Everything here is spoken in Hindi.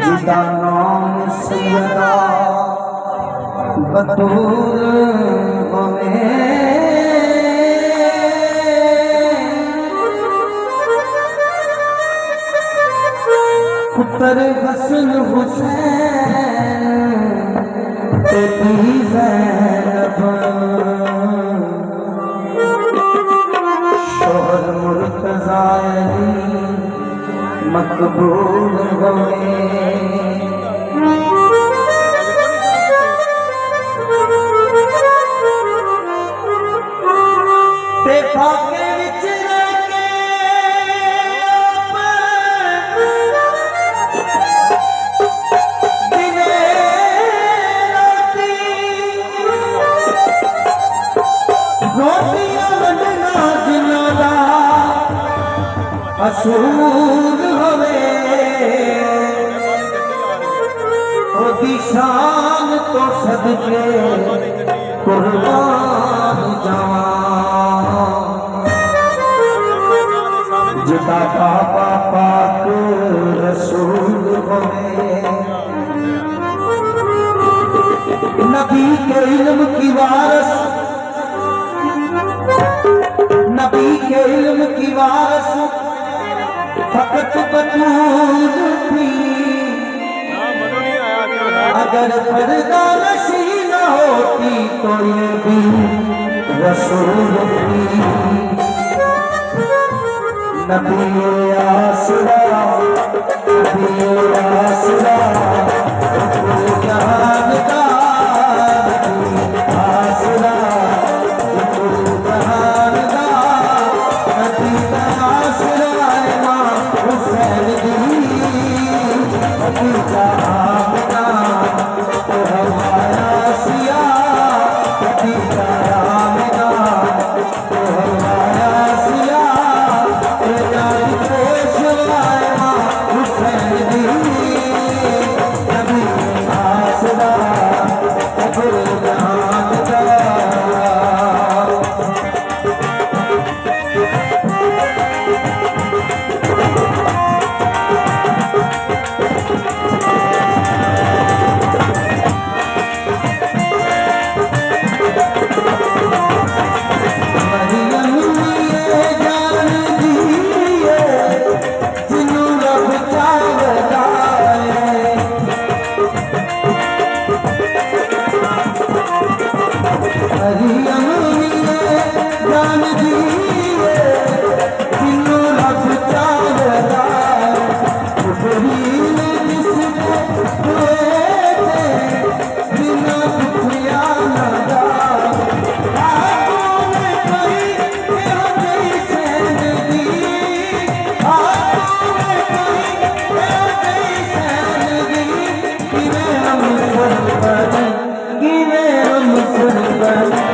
जिदा नाम सैयदा बतूल होवे पुत्र हसन हुसैन तेरी ज़ैनब शोहर मुर्तज़ा अली मकबूल होवे ते फाके विच रह के दिने राती रोटियां वंडना जिन्हां दा असूल होवे ओदी शान तो सदके कुर्बान जावां जिदा बाबा पाक रसूल होवे नबी के इल्म की वारस नबी के इल्म की वारस फकत बतूल थी अगर पर्दा नशी न होती तो ये भी रसूल थी नबी आसरा जहान का नबी आसरा जहान का नबी आसरा इमाम हुसैन दी नबी का आमना तो हमारा सिया नबी का आमना तो हमारा सिया Give me a